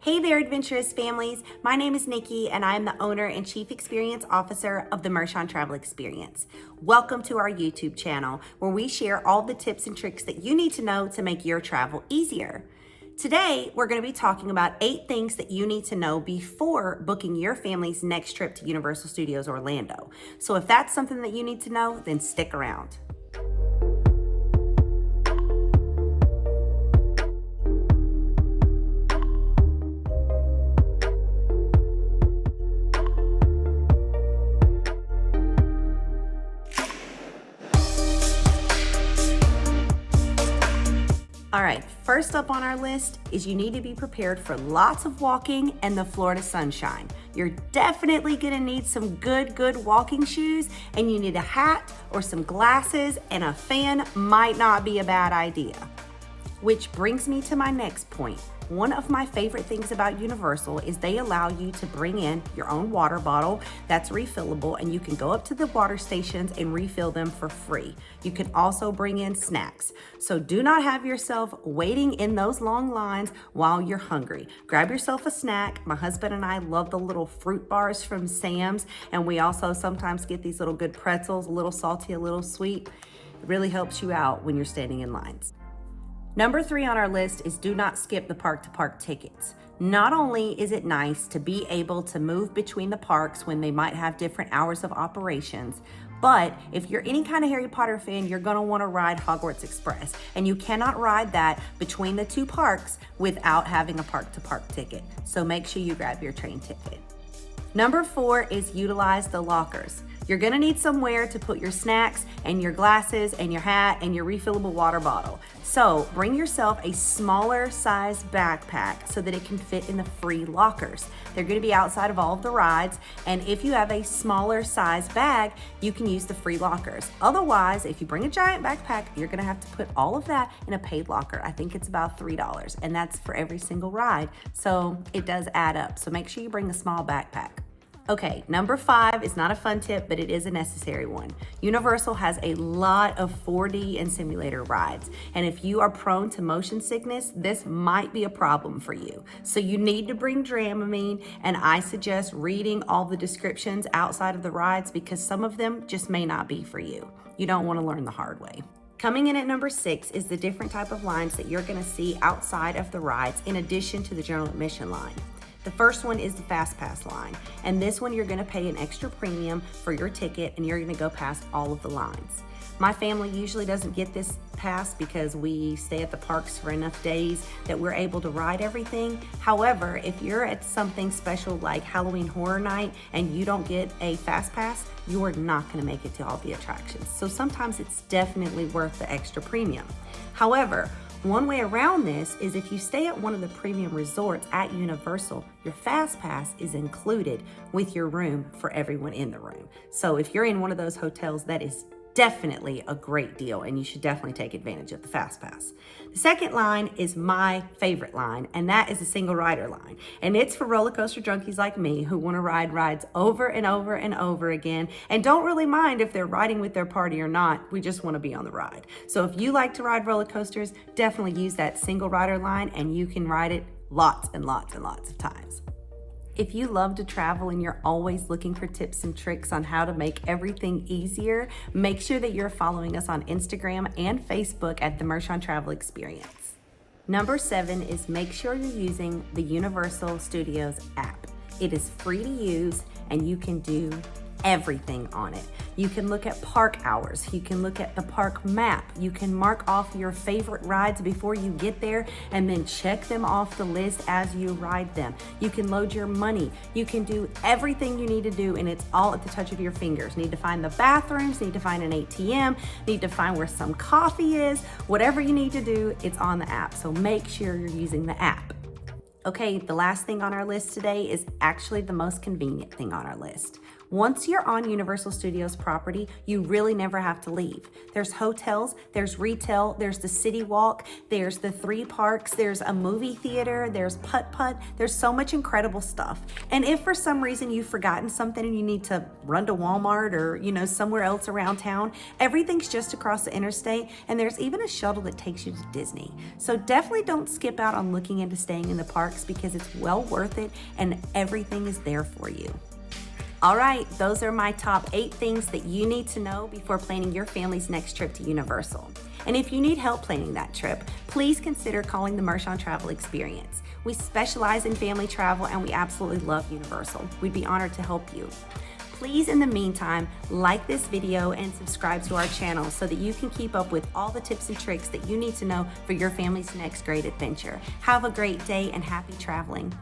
Hey there, adventurous families. My name is Nikki, and I am the owner and Chief Experience Officer of the Mershon Travel Experience. Welcome to our YouTube channel, where we share all the tips and tricks that you need to know to make your travel easier. Today, we're going to be talking about 8 things that you need to know before booking your family's next trip to Universal Studios Orlando. So if that's something that you need to know, then stick around. All right, first up on our list is you need to be prepared for lots of walking and the Florida sunshine. You're definitely gonna need some good walking shoes, and you need a hat or some glasses, and a fan might not be a bad idea. Which brings me to my next point. One of my favorite things about Universal is they allow you to bring in your own water bottle that's refillable, and you can go up to the water stations and refill them for free. You can also bring in snacks. So do not have yourself waiting in those long lines while you're hungry. Grab yourself a snack. My husband and I love the little fruit bars from Sam's, and we also sometimes get these little good pretzels, a little salty, a little sweet. It really helps you out when you're standing in lines. Number 3 on our list is do not skip the park-to-park tickets. Not only is it nice to be able to move between the parks when they might have different hours of operations, but if you're any kind of Harry Potter fan, you're gonna wanna ride Hogwarts Express, and you cannot ride that between the 2 parks without having a park-to-park ticket. So make sure you grab your train ticket. Number 4 is utilize the lockers. You're gonna need somewhere to put your snacks and your glasses and your hat and your refillable water bottle. So bring yourself a smaller size backpack so that it can fit in the free lockers. They're gonna be outside of all of the rides, and if you have a smaller size bag, you can use the free lockers. Otherwise, if you bring a giant backpack, you're gonna have to put all of that in a paid locker. I think it's about $3, and that's for every single ride. So it does add up. So make sure you bring a small backpack. Okay, number 5 is not a fun tip, but it is a necessary one. Universal has a lot of 4D and simulator rides, and if you are prone to motion sickness, this might be a problem for you. So you need to bring Dramamine, and I suggest reading all the descriptions outside of the rides because some of them just may not be for you. You don't want to learn the hard way. Coming in at number 6 is the different type of lines that you're gonna see outside of the rides in addition to the general admission line. The first one is the Fast Pass line, and this one you're gonna pay an extra premium for your ticket, and you're gonna go past all of the lines. My family usually doesn't get this pass because we stay at the parks for enough days that we're able to ride everything. However, if you're at something special like Halloween Horror Night and you don't get a Fast Pass, you are not gonna make it to all the attractions. So sometimes it's definitely worth the extra premium. However, one way around this is if you stay at one of the premium resorts at Universal, your Fast Pass is included with your room for everyone in the room. So if you're in one of those hotels, that is definitely a great deal, and you should definitely take advantage of the Fast Pass. The second line is my favorite line, and that is the single rider line. And it's for roller coaster junkies like me who want to ride rides over and over and over again and don't really mind if they're riding with their party or not. We just want to be on the ride. So if you like to ride roller coasters, definitely use that single rider line, and you can ride it lots and lots and lots of times. If you love to travel and you're always looking for tips and tricks on how to make everything easier, make sure that you're following us on Instagram and Facebook at the Mershon Travel Experience. Number 7 is make sure you're using the Universal Studios app. It is free to use, and you can do everything on it. You can look at park hours, you can look at the park map, you can mark off your favorite rides before you get there and then check them off the list as you ride them. You can load your money, you can do everything you need to do, and it's all at the touch of your fingers. Need to find the bathrooms, need to find an ATM, need to find where some coffee is, whatever you need to do, it's on the app. So make sure you're using the app. Okay, the last thing on our list today is actually the most convenient thing on our list. Once you're on Universal Studios property, you really never have to leave. There's hotels, there's retail, there's the city walk, there's the 3 parks, there's a movie theater, there's putt-putt, there's so much incredible stuff. And if for some reason you've forgotten something and you need to run to Walmart or, somewhere else around town, everything's just across the interstate, and there's even a shuttle that takes you to Disney. So definitely don't skip out on looking into staying in the parks because it's well worth it and everything is there for you. All right, those are my top 8 things that you need to know before planning your family's next trip to Universal. And if you need help planning that trip, please consider calling the Mershon Travel Experience. We specialize in family travel and we absolutely love Universal. We'd be honored to help you. Please, in the meantime, like this video and subscribe to our channel so that you can keep up with all the tips and tricks that you need to know for your family's next great adventure. Have a great day and happy traveling.